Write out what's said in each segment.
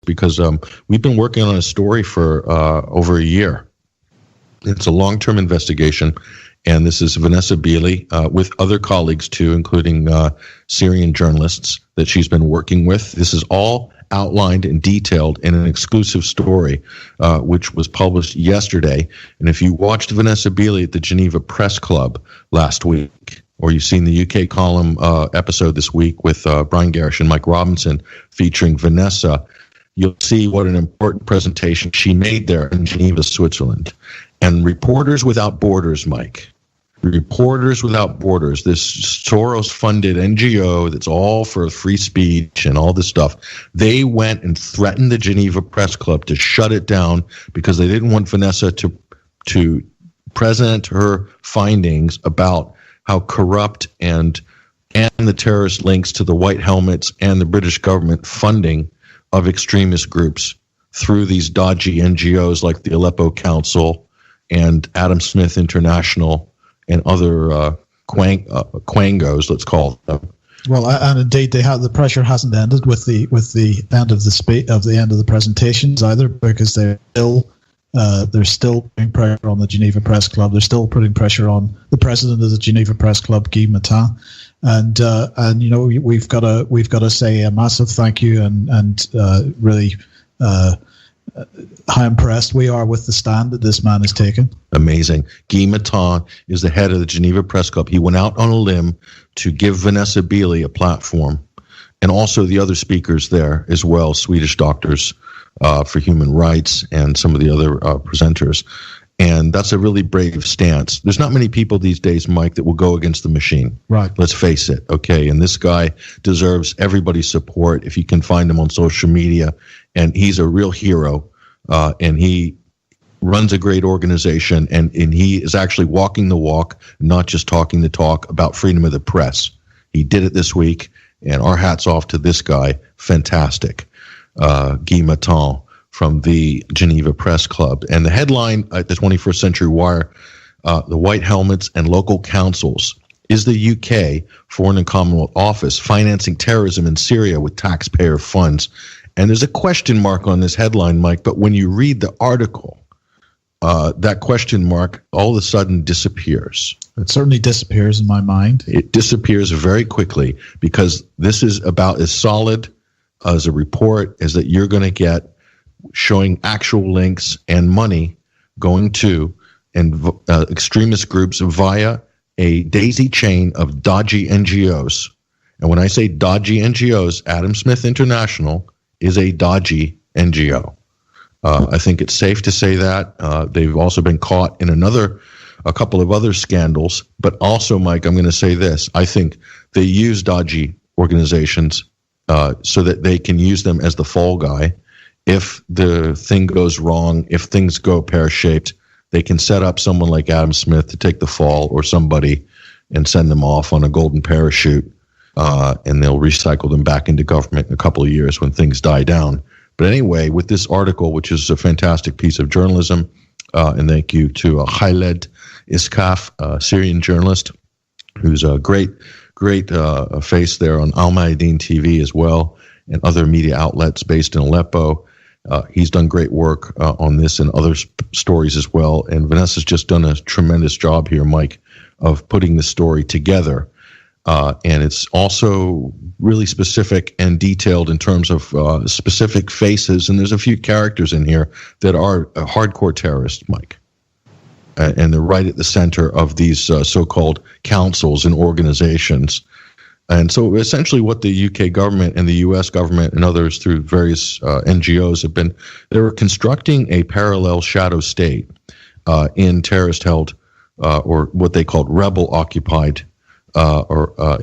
because we've been working on a story for over a year. It's a long-term investigation, and this is Vanessa Beeley with other colleagues too, including Syrian journalists that she's been working with. This is all outlined and detailed in an exclusive story, which was published yesterday. And if you watched Vanessa Beeley at the Geneva Press Club last week, or you've seen the UK column episode this week with Brian Garish and Mike Robinson featuring Vanessa, you'll see what an important presentation she made there in Geneva, Switzerland. And Reporters Without Borders, Mike. Reporters Without Borders, this Soros-funded NGO that's all for free speech and all this stuff, they went and threatened the Geneva Press Club to shut it down because they didn't want Vanessa to present her findings about how corrupt and the terrorist links to the White Helmets and the British government funding of extremist groups through these dodgy NGOs like the Aleppo Council and Adam Smith International and other quangos, let's call them. Well, and indeed, the pressure hasn't ended with the end of the end of the presentations either, because they're still putting pressure on the Geneva Press Club. They're still putting pressure on the president of the Geneva Press Club, Guy Matin, and you know, we've got to say a massive thank you and really. How impressed we are with the stand that this man has taken. Amazing. Guy Matin is the head of the Geneva Press Club. He went out on a limb to give Vanessa Beeley a platform, and also the other speakers there as well, Swedish Doctors for Human Rights and some of the other presenters. And that's a really brave stance. There's not many people these days, Mike, that will go against the machine. Right. Let's face it. Okay. And this guy deserves everybody's support if you can find him on social media. And he's a real hero. And he runs a great organization. And he is actually walking the walk, not just talking the talk about freedom of the press. He did it this week. And our hats off to this guy. Fantastic. Guy Matin from the Geneva Press Club. And the headline at the 21st Century Wire, the White Helmets and local councils, is the UK Foreign and Commonwealth Office financing terrorism in Syria with taxpayer funds? And there's a question mark on this headline, Mike, but when you read the article, that question mark all of a sudden disappears. It certainly disappears in my mind. It disappears very quickly because this is about as solid as a report as that you're going to get, showing actual links and money going to extremist groups via a daisy chain of dodgy NGOs. And when I say dodgy NGOs, Adam Smith International is a dodgy NGO. I think it's safe to say that. They've also been caught in a couple of other scandals. But also, Mike, I'm going to say this. I think they use dodgy organizations so that they can use them as the fall guy. If the thing goes wrong, if things go pear-shaped, they can set up someone like Adam Smith to take the fall, or somebody, and send them off on a golden parachute, and they'll recycle them back into government in a couple of years when things die down. But anyway, with this article, which is a fantastic piece of journalism, and thank you to Khaled Iskaf, a Syrian journalist, who's a great face there on Al Mayadeen TV as well, and other media outlets based in Aleppo. He's done great work on this and other stories as well. And Vanessa's just done a tremendous job here, Mike, of putting the story together. And it's also really specific and detailed in terms of specific faces. And there's a few characters in here that are hardcore terrorists, Mike. And they're right at the center of these so-called councils and organizations. And so essentially what the UK government and the US government and others through various NGOs have been, they were constructing a parallel shadow state in terrorist-held or what they called rebel-occupied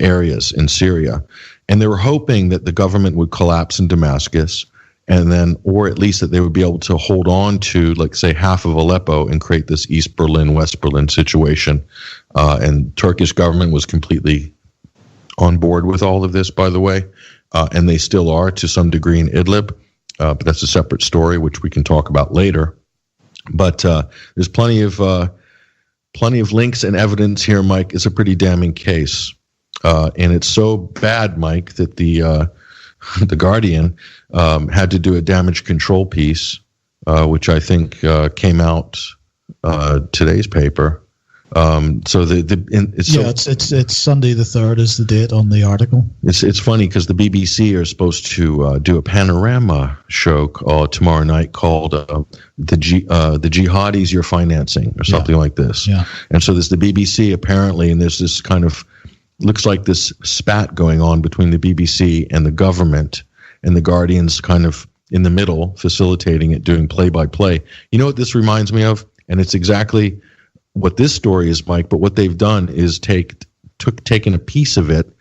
areas in Syria. And they were hoping that the government would collapse in Damascus, and then, or at least that they would be able to hold on to, like, say, half of Aleppo and create this East Berlin, West Berlin situation. And Turkish government was completely on board with all of this, by the way, and they still are to some degree in Idlib, but that's a separate story, which we can talk about later. But there's plenty of links and evidence here, Mike. It's a pretty damning case, and it's so bad, Mike, that the The Guardian, had to do a damage control piece, which I think came out today's paper. It's Sunday the 3rd is the date on the article. It's funny because the BBC are supposed to do a panorama show tomorrow night called the Jihadis You're Financing or something like this. Yeah. And so there's the BBC apparently, and there's this kind of looks like this spat going on between the BBC and the government, and the Guardian's kind of in the middle, facilitating it, doing play-by-play. You know what this reminds me of? And it's exactly what this story is, Mike, but what they've done is taken a piece of it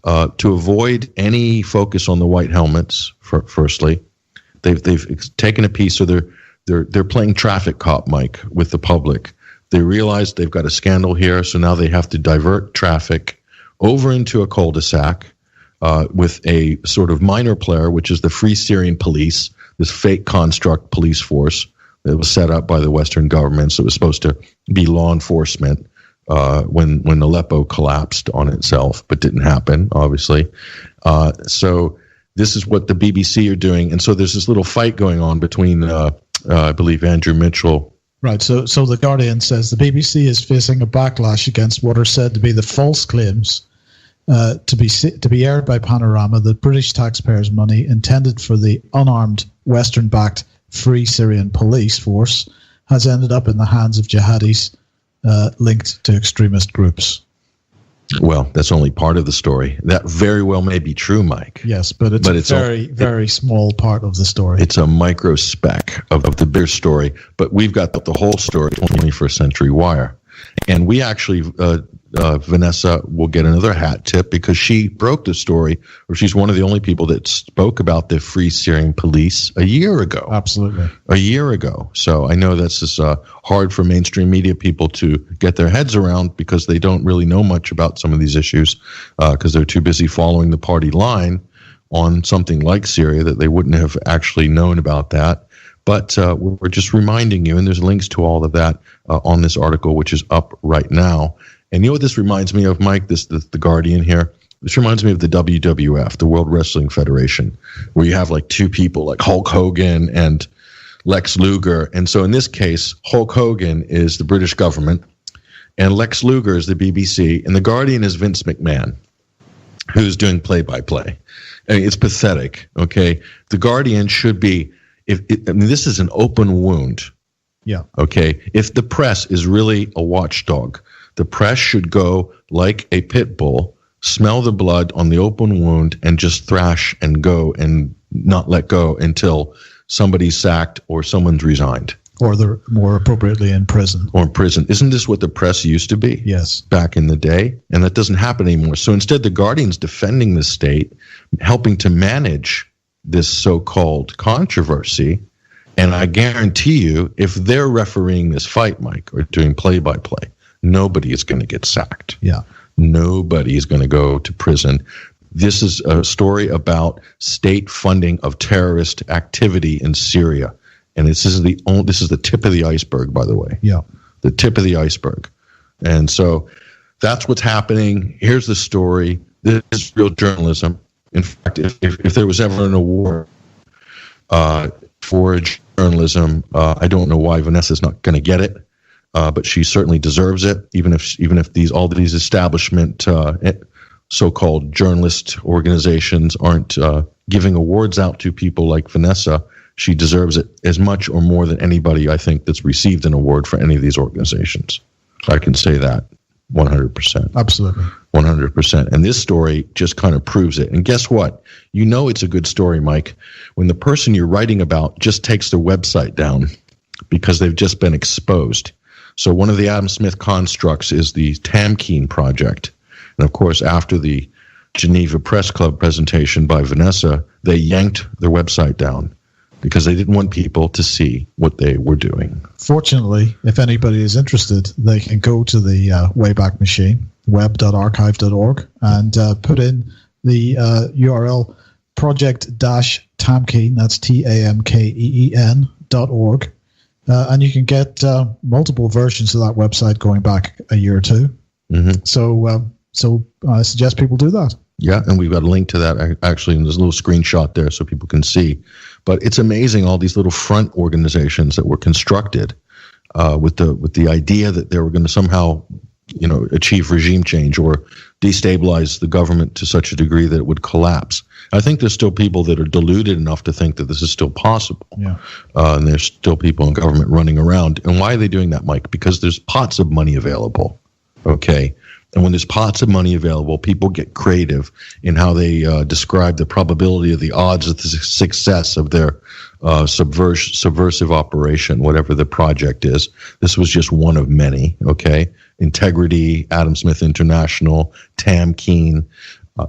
to avoid any focus on the white helmets. Firstly, they've taken a piece, so they're playing traffic cop, Mike, with the public. They realize they've got a scandal here, so now they have to divert traffic over into a cul-de-sac with a sort of minor player, which is the Free Syrian Police, this fake construct police force that was set up by the Western governments. It was supposed to be law enforcement when Aleppo collapsed on itself, but didn't happen, obviously. So this is what the BBC are doing. And so there's this little fight going on between, I believe, Andrew Mitchell. Right. So the Guardian says the BBC is facing a backlash against what are said to be the false claims to be aired by Panorama that British taxpayers' money intended for the unarmed Western-backed Free Syrian Police Force has ended up in the hands of jihadis linked to extremist groups. Well, that's only part of the story. That very well may be true, Mike. Yes, but it's a very small part of the story. It's a micro speck of the bigger story, but we've got the whole story, 21st Century Wire. And we actually, Vanessa will get another hat tip because she broke the story, or she's one of the only people that spoke about the Free Syrian Police a year ago. Absolutely. A year ago. So I know that's just hard for mainstream media people to get their heads around because they don't really know much about some of these issues because they're too busy following the party line on something like Syria that they wouldn't have actually known about that. But we're just reminding you, and there's links to all of that on this article, which is up right now. And you know what this reminds me of, Mike, the Guardian here? This reminds me of the WWF, the World Wrestling Federation, where you have like two people like Hulk Hogan and Lex Luger. And so in this case, Hulk Hogan is the British government, and Lex Luger is the BBC, and the Guardian is Vince McMahon, who's doing play-by-play. I mean, it's pathetic, okay? The Guardian should be... this is an open wound. Yeah. Okay. If the press is really a watchdog, the press should go like a pit bull, smell the blood on the open wound, and just thrash and go and not let go until somebody's sacked or someone's resigned. Or they're more appropriately in prison. Or in prison. Isn't this what the press used to be? Yes. Back in the day? And that doesn't happen anymore. So instead, the Guardian's defending the state, helping to manage this so-called controversy, and I guarantee you, if they're refereeing this fight, Mike, or doing play-by-play, nobody is going to get sacked. Yeah. Nobody is going to go to prison. This is a story about state funding of terrorist activity in Syria, and this is the tip of the iceberg, by the way. Yeah. The tip of the iceberg. And so that's what's happening. Here's the story. This is real journalism. In fact, if there was ever an award for journalism, I don't know why Vanessa's not going to get it, but she certainly deserves it. Even if all these establishment so-called journalist organizations aren't giving awards out to people like Vanessa, she deserves it as much or more than anybody I think that's received an award for any of these organizations. I can say that 100%. Absolutely. 100%. And this story just kind of proves it. And guess what? You know it's a good story, Mike, when the person you're writing about just takes their website down because they've just been exposed. So one of the Adam Smith constructs is the Tamkeen Project. And of course, after the Geneva Press Club presentation by Vanessa, they yanked their website down because they didn't want people to see what they were doing. Fortunately, if anybody is interested, they can go to the Wayback Machine, web.archive.org, and put in the URL project-tamkeen, that's TAMKEEN.org, and you can get multiple versions of that website going back a year or two. Mm-hmm. So I suggest people do that. Yeah, and we've got a link to that actually in this little screenshot there so people can see. But it's amazing all these little front organizations that were constructed with the idea that they were going to somehow, achieve regime change or destabilize the government to such a degree that it would collapse. I think there's still people that are deluded enough to think that this is still possible. Yeah. And there's still people in government running around. And why are they doing that, Mike? Because there's pots of money available. Okay. And when there's pots of money available, people get creative in how they describe the probability of the odds of the success of their subversive operation, whatever the project is. This was just one of many, okay? Integrity, Adam Smith International, Tamkeen.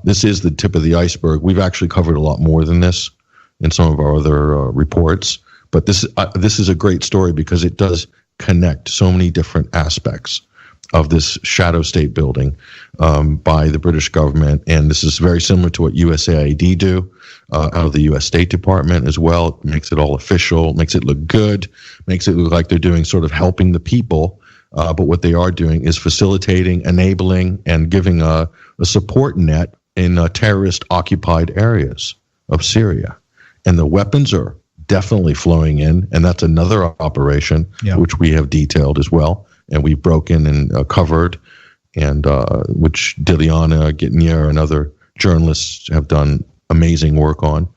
This is the tip of the iceberg. We've actually covered a lot more than this in some of our other reports. But this is a great story because it does connect so many different aspects of this shadow state building by the British government. And this is very similar to what USAID do out of the U.S. State Department as well. It makes it all official, makes it look good, makes it look like they're doing sort of helping the people. But what they are doing is facilitating, enabling, and giving a support net in terrorist-occupied areas of Syria. And the weapons are definitely flowing in, and that's another operation, which we have detailed as well. And we've broken and covered, and which Diliana, Gitnier, and other journalists have done amazing work on,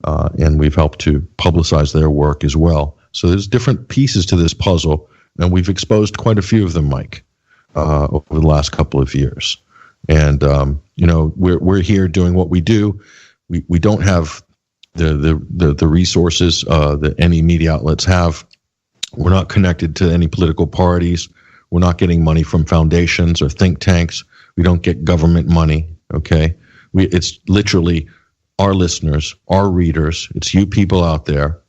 and we've helped to publicize their work as well. So there's different pieces to this puzzle, and we've exposed quite a few of them, Mike, over the last couple of years. And we're here doing what we do. We don't have the resources that any media outlets have. We're not connected to any political parties. We're not getting money from foundations or think tanks. We don't get government money, okay? It's literally our listeners, our readers. It's you people out there.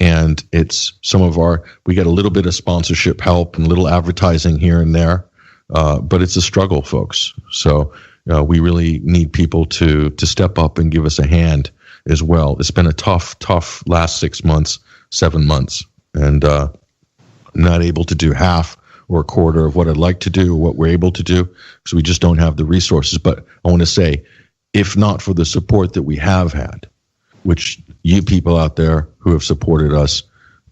And it's we get a little bit of sponsorship help and a little advertising here and there. But it's a struggle, folks. So we really need people to step up and give us a hand as well. It's been a tough last 6 months, 7 months. And not able to do half or a quarter of what I'd like to do or what we're able to do because we just don't have the resources. But I want to say, if not for the support that we have had, which you people out there who have supported us,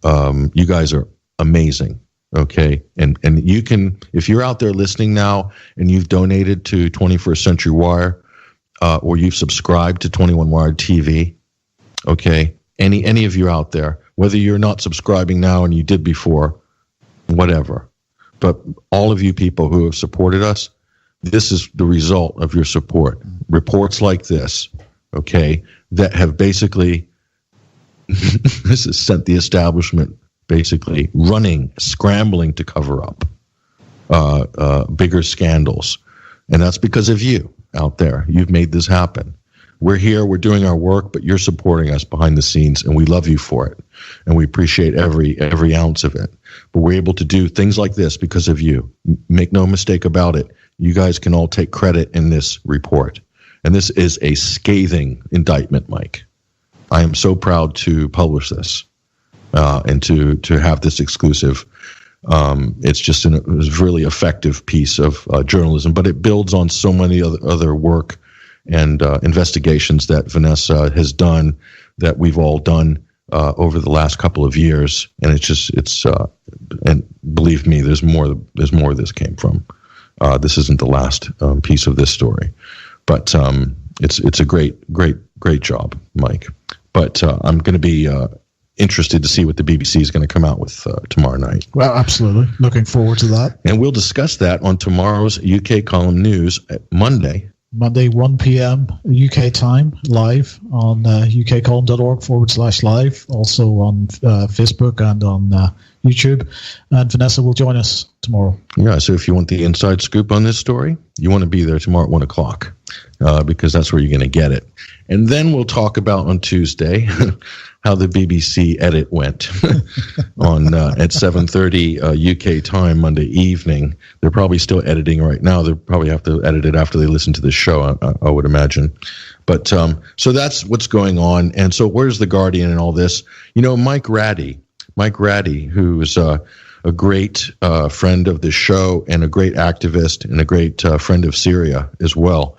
you guys are amazing, okay? And you can, if you're out there listening now and you've donated to 21st Century Wire or you've subscribed to 21 Wired TV, okay, any of you out there, whether you're not subscribing now and you did before, whatever. But all of you people who have supported us, this is the result of your support. Reports like this, okay, that have basically, this has sent the establishment basically running, scrambling to cover up bigger scandals. And that's because of you out there. You've made this happen. We're here, we're doing our work, but you're supporting us behind the scenes, and we love you for it. And we appreciate every ounce of it. But we're able to do things like this because of you. Make no mistake about it. You guys can all take credit in this report. And this is a scathing indictment, Mike. I am so proud to publish this and to have this exclusive. It's just a really effective piece of journalism, but it builds on so many other work and investigations that Vanessa has done, that we've all done over the last couple of years, and and believe me, there's more where this came from. This isn't the last piece of this story, but it's a great job, Mike. But I'm going to be interested to see what the BBC is going to come out with tomorrow night. Well, absolutely. Looking forward to that. And we'll discuss that on tomorrow's UK Column News at Monday, 1 p.m. UK time, live on ukcolumn.org/live, also on Facebook and on YouTube. And Vanessa will join us tomorrow. Yeah, so if you want the inside scoop on this story, you want to be there tomorrow at 1 o'clock because that's where you're going to get it. And then we'll talk about on Tuesday how the BBC edit went on at 7:30 UK time Monday evening. They're probably still editing right now. They'll probably have to edit it after they listen to the show, I would imagine. But so that's what's going on. And so where's The Guardian and all this? Mike Ratty, who is a great friend of the show and a great activist and a great friend of Syria as well.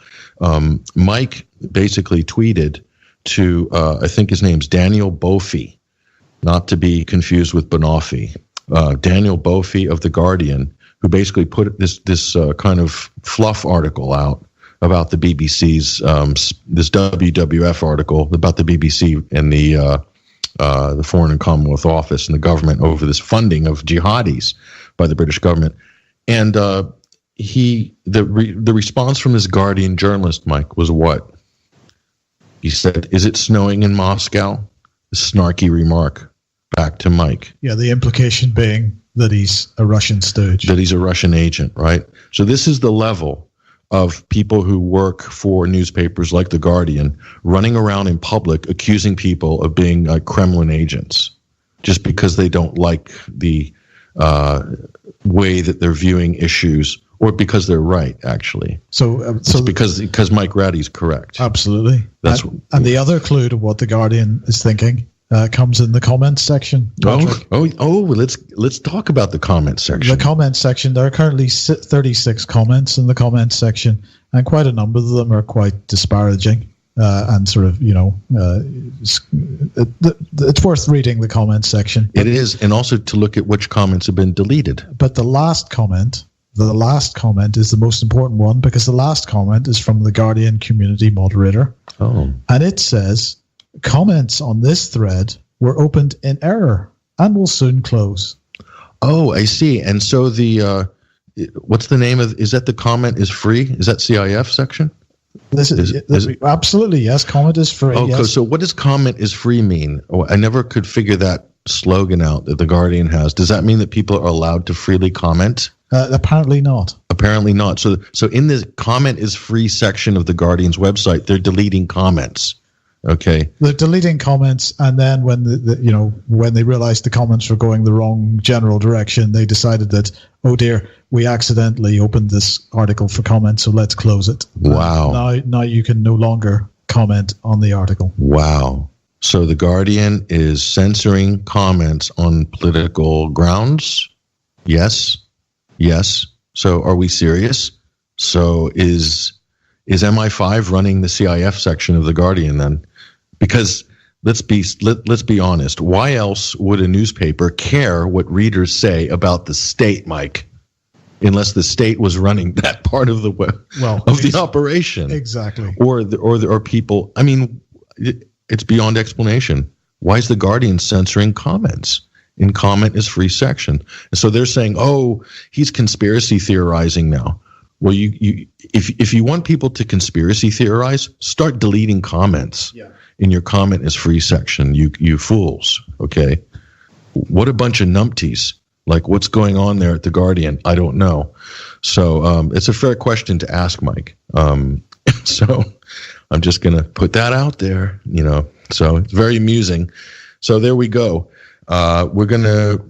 Mike basically tweeted to, I think his name's Daniel Bofi, not to be confused with Banoffee. Daniel Bofi of The Guardian, who basically put this kind of fluff article out about the BBC's, this WWF article about the BBC and the Foreign and Commonwealth Office and the government over this funding of jihadis by the British government. And the response from this Guardian journalist, Mike, was what? He said, "Is it snowing in Moscow?" A snarky remark back to Mike. Yeah, the implication being that he's a Russian stooge. That he's a Russian agent, right? So this is the level of people who work for newspapers like The Guardian running around in public accusing people of being Kremlin agents just because they don't like the way that they're viewing issues, or because they're right, actually. So because Mike Ratty's correct. Absolutely. And the other clue to what The Guardian is thinking comes in the comments section. Let's talk about the comments section. The comments section. There are currently 36 comments in the comments section, and quite a number of them are quite disparaging. And sort of, it's worth reading the comments section. It is, and also to look at which comments have been deleted. But the last comment is the most important one, because the last comment is from the Guardian community moderator. Oh. And it says, "Comments on this thread were opened in error and will soon close." Oh, I see. And so what's the name of, is that the comment is free? Is that CIF section? This is absolutely, yes. Comment is free. Oh, yes. So what does comment is free mean? Oh, I never could figure that slogan out that The Guardian has. Does that mean that people are allowed to freely comment? Apparently not. Apparently not. So in the comment is free section of The Guardian's website, they're deleting comments. Okay. They're deleting comments, and then when when they realized the comments were going the wrong general direction, they decided that, oh dear, we accidentally opened this article for comment, so let's close it. Wow. Now you can no longer comment on the article. Wow. So The Guardian is censoring comments on political grounds? Yes. So are we serious? So is MI5 running the CIF section of The Guardian then? Because let's be honest. Why else would a newspaper care what readers say about the state, Mike? Unless the state was running that part of the operation, exactly, or people. I mean, it's beyond explanation. Why is The Guardian censoring comments in comment is free section? And so they're saying, oh, he's conspiracy theorizing now. Well, if you want people to conspiracy theorize, start deleting comments. Yeah. In your comment is free section, you fools. Okay, what a bunch of numpties. Like, what's going on there at The Guardian? I don't know. So it's a fair question to ask, Mike. So I'm just going to put that out there, So it's very amusing. So there we go. We're going to